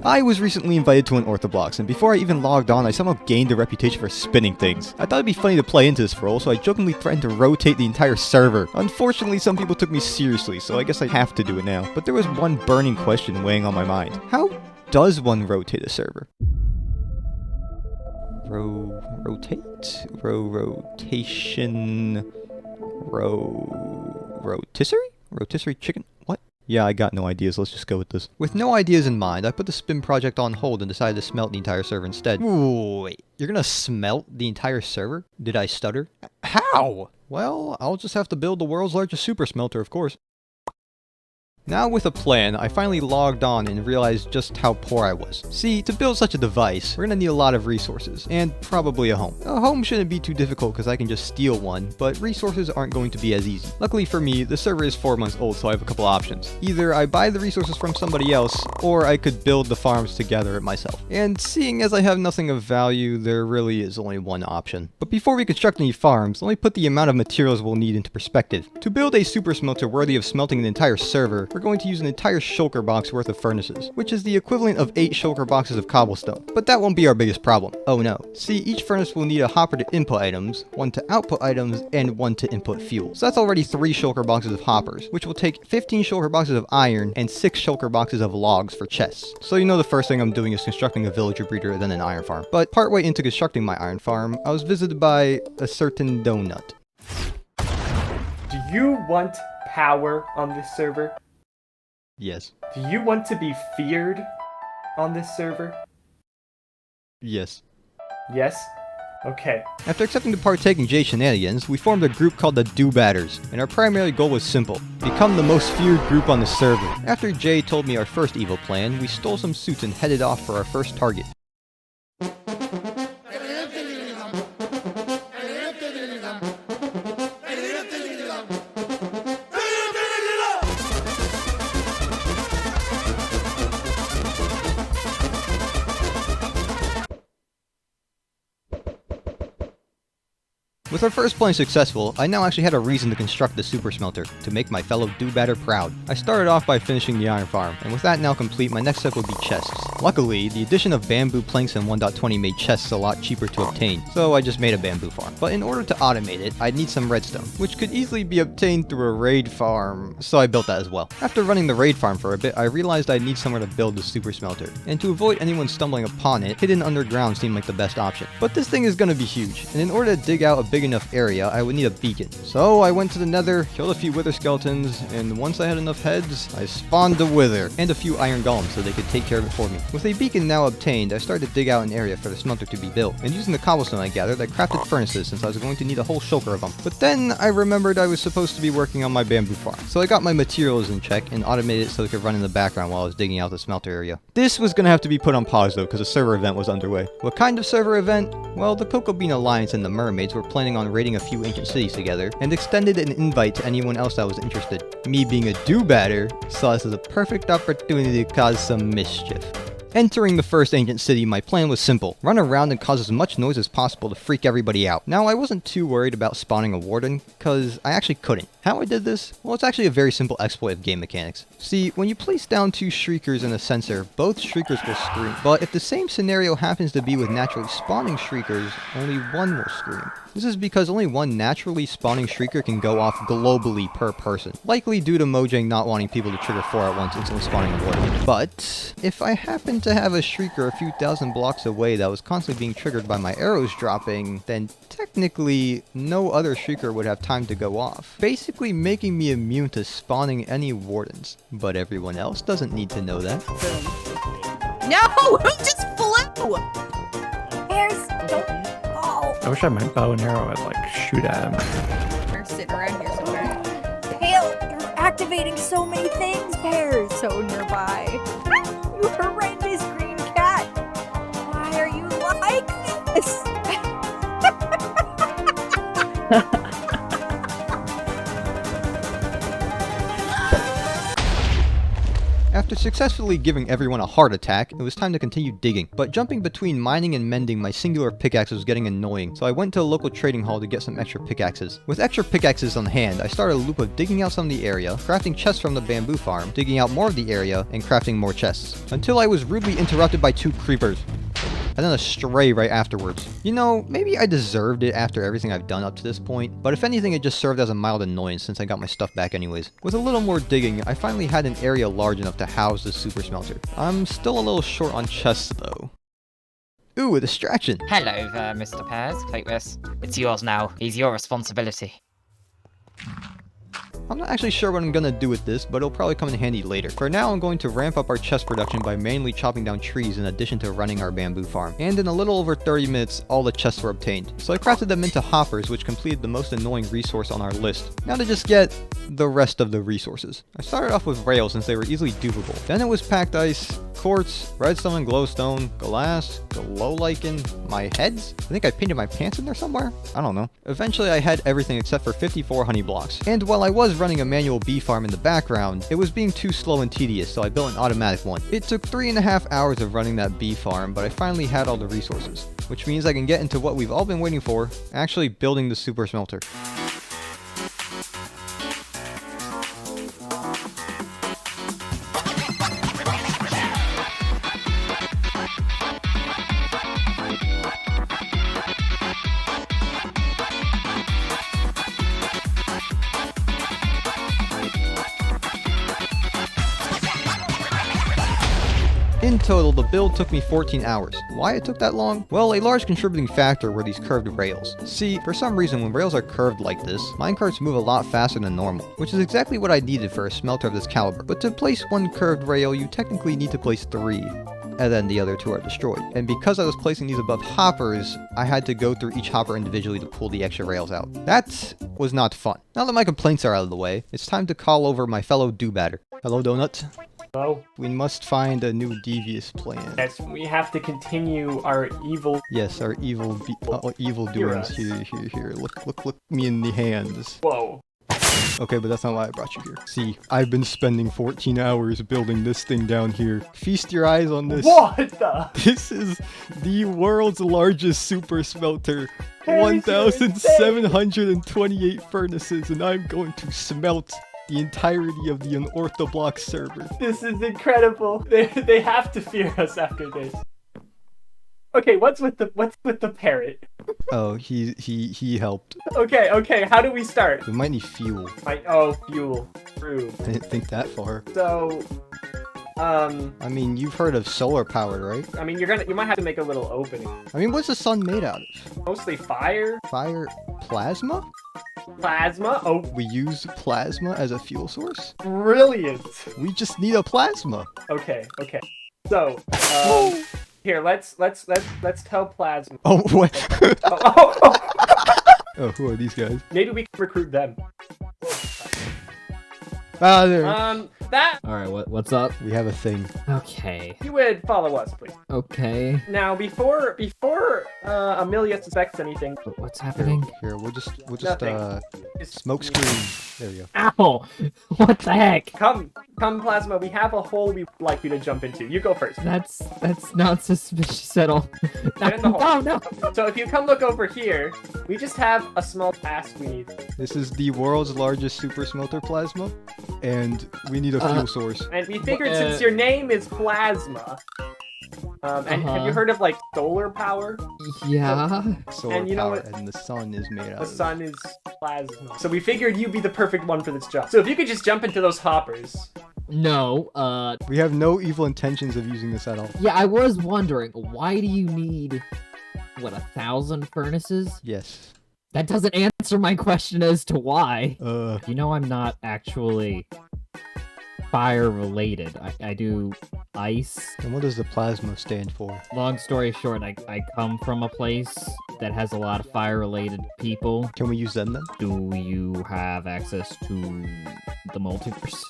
I was recently invited to Unorthoblocks, and before I even logged on, I somehow gained a reputation for spinning things. I thought it'd be funny to play into this role, so I jokingly threatened to rotate the entire server. Unfortunately, some people took me seriously, so I guess I have to do it now. But there was one burning question weighing on my mind. How does one rotate a server? Rotisserie? Rotisserie chicken? What? Yeah, I got no ideas, let's just go with this. With no ideas in mind, I put the spin project on hold and decided to smelt the entire server instead. Ooh, wait, you're gonna smelt the entire server? Did I stutter? How? Well, I'll just have to build the world's largest super smelter, of course. Now with a plan, I finally logged on and realized just how poor I was. See, to build such a device, we're gonna need a lot of resources, and probably a home. A home shouldn't be too difficult because I can just steal one, but resources aren't going to be as easy. Luckily for me, the server is 4 months old, so I have a couple options. Either I buy the resources from somebody else, or I could build the farms to gather it myself. And seeing as I have nothing of value, there really is only one option. But before we construct any farms, let me put the amount of materials we'll need into perspective. To build a super smelter worthy of smelting an entire server, we're going to use an entire shulker box worth of furnaces, which is the equivalent of 8 shulker boxes of cobblestone. But that won't be our biggest problem. Oh no. See, each furnace will need a hopper to input items, 1 to output items, and 1 to input fuel. So that's already 3 shulker boxes of hoppers, which will take 15 shulker boxes of iron and 6 shulker boxes of logs for chests. So you know the first thing I'm doing is constructing a villager breeder and then an iron farm. But partway into constructing my iron farm, I was visited by a certain donut. Do you want power on this server? Yes. Do you want to be feared on this server? Yes. Yes? Okay. After accepting to partake in Jay's shenanigans, we formed a group called the Do-Batters, and our primary goal was simple: become the most feared group on the server. After Jay told me our first evil plan, we stole some suits and headed off for our first target. With our first plan successful, I now actually had a reason to construct the super smelter, to make my fellow do-batter proud. I started off by finishing the iron farm, and with that now complete, my next step would be chests. Luckily, the addition of bamboo planks in 1.20 made chests a lot cheaper to obtain, so I just made a bamboo farm. But in order to automate it, I'd need some redstone, which could easily be obtained through a raid farm, so I built that as well. After running the raid farm for a bit, I realized I'd need somewhere to build the super smelter, and to avoid anyone stumbling upon it, hidden underground seemed like the best option. But this thing is gonna be huge, and in order to dig out a big enough area, I would need a beacon. So I went to the nether, killed a few wither skeletons, and once I had enough heads, I spawned a wither, and a few iron golems so they could take care of it for me. With a beacon now obtained, I started to dig out an area for the smelter to be built, and using the cobblestone I gathered, I crafted furnaces since I was going to need a whole shulker of them. But then I remembered I was supposed to be working on my bamboo farm, so I got my materials in check and automated it so it could run in the background while I was digging out the smelter area. This was gonna have to be put on pause though, because a server event was underway. What kind of server event? Well, the Cocoa Bean Alliance and the Mermaids were planning on raiding a few ancient cities together, and extended an invite to anyone else that was interested. Me being a do-batter, saw this as a perfect opportunity to cause some mischief. Entering the first ancient city, my plan was simple: run around and cause as much noise as possible to freak everybody out. Now, I wasn't too worried about spawning a warden, cause I actually couldn't. How I did this? Well, it's actually a very simple exploit of game mechanics. See, when you place down 2 shriekers in a sensor, both shriekers will scream. But if the same scenario happens to be with naturally spawning shriekers, only one will scream. This is because only one naturally spawning shrieker can go off globally per person, likely due to Mojang not wanting people to trigger 4 at once instantly spawning a warden. But if I happen to have a shrieker a few thousand blocks away that was constantly being triggered by my arrows dropping, then technically no other shrieker would have time to go off, basically making me immune to spawning any wardens. But everyone else doesn't need to know that. No! Who just flew? Bears, don't. Oh. I wish I had my bow and arrow. I'd like shoot at him. They're sitting around here somewhere. Pale, you're activating so many things, Bears. So nearby. You horrendous green cat. Why are you like this? After successfully giving everyone a heart attack, it was time to continue digging. But jumping between mining and mending my singular pickaxe was getting annoying, so I went to a local trading hall to get some extra pickaxes. With extra pickaxes on hand, I started a loop of digging out some of the area, crafting chests from the bamboo farm, digging out more of the area, and crafting more chests. Until I was rudely interrupted by 2 creepers. And then a stray right afterwards. You know, maybe I deserved it after everything I've done up to this point, but if anything it just served as a mild annoyance since I got my stuff back anyways. With a little more digging, I finally had an area large enough to house the super smelter. I'm still a little short on chests though. Ooh, a distraction! Hello there, Mr. Pears. Take this. It's yours now. He's your responsibility. I'm not actually sure what I'm gonna do with this, but it'll probably come in handy later. For now, I'm going to ramp up our chest production by mainly chopping down trees in addition to running our bamboo farm. And in a little over 30 minutes, all the chests were obtained. So I crafted them into hoppers, which completed the most annoying resource on our list. Now to just get the rest of the resources. I started off with rails since they were easily dupable. Then it was packed ice, quartz, redstone and glowstone, glass, glow lichen, my heads? I think I painted my pants in there somewhere? I don't know. Eventually I had everything except for 54 honey blocks. And while I was running a manual bee farm in the background, it was being too slow and tedious, so I built an automatic one. It took 3.5 hours of running that bee farm, but I finally had all the resources. Which means I can get into what we've all been waiting for, actually building the super smelter. In total, the build took me 14 hours. Why it took that long? Well, a large contributing factor were these curved rails. See, for some reason when rails are curved like this, minecarts move a lot faster than normal, which is exactly what I needed for a smelter of this caliber. But to place one curved rail, you technically need to place 3. And then the other 2 are destroyed. And because I was placing these above hoppers, I had to go through each hopper individually to pull the extra rails out. That was not fun. Now that my complaints are out of the way, it's time to call over my fellow do-batter. Hello, Donut. Hello? We must find a new devious plan. Yes, we have to continue our evil... Yes, our evil doings. Here. Look me in the hands. Whoa. Okay, but that's not why I brought you here. See, I've been spending 14 hours building this thing down here. Feast your eyes on this. What the? This is the world's largest super smelter. Harry, 1,728 furnaces, and I'm going to smelt the entirety of the Unorthoblocks server. This is incredible. They have to fear us after this. Okay, what's with the parrot? Oh, he helped. Okay, how do we start? We might need fuel. Fuel. True. I didn't think that far. So, I mean, you've heard of solar powered, right? I mean, you might have to make a little opening. I mean, what's the sun made out of? Mostly fire? Fire? Plasma? Plasma? Oh, We use plasma as a fuel source? brilliant. We just need a plasma. Okay. So, here, let's tell Plasma. Oh, what? Oh. Oh, who are these guys? Maybe we can recruit them. Ah, there. That Alright, what's up? We have a thing. Okay. you would follow us, please. Okay. Now, before Amelia suspects anything, What's happening? Here, we'll just Nothing. smoke screen. There we go. Ow! What the heck? come, Plasma. We have a hole we'd like you to jump into. You go first. That's not suspicious at all. Get in the hole. No. So if you come look over here, we just have a small task we need. This is the world's largest super smelter plasma, and we need a fuel source. And we figured since your name is Plasma, and have you heard of like solar power? Yeah. Solar and you know power, what? and the sun is made out The of. sun is plasma. So we figured you'd be the perfect one for this job. So if you could just jump into those hoppers. No, We have no evil intentions of using this at all. yeah, I was wondering, why do you need, 1,000 furnaces? Yes. That doesn't answer my question as to why. You know I'm not actually fire related. I do ice. And what does the plasma stand for? Long story short, I come from a place that has a lot of fire related people. Can we use them then? Do you have access to the multiverse?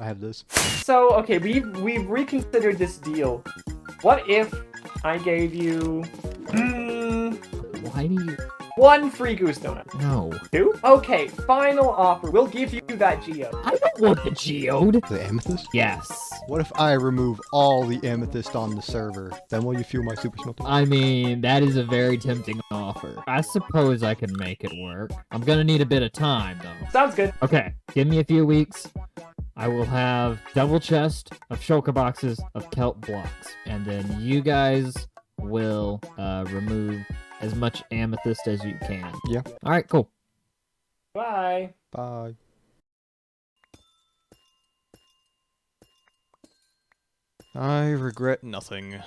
I have this. So okay, we've reconsidered this deal. What if I gave you? Why do you... 1 free goose donut. No. 2? Okay, final offer. We'll give you that geode. I don't want the geode. The amethyst? Yes. What if I remove all the amethyst on the server? Then will you fuel my super smelter? I mean, that is a very tempting offer. I suppose I can make it work. I'm gonna need a bit of time, though. Sounds good. Okay, give me a few weeks. I will have double chest of shulker boxes of kelp blocks. And then you guys will remove as much amethyst as you can. Yeah. Alright, cool. Bye. Bye. I regret nothing.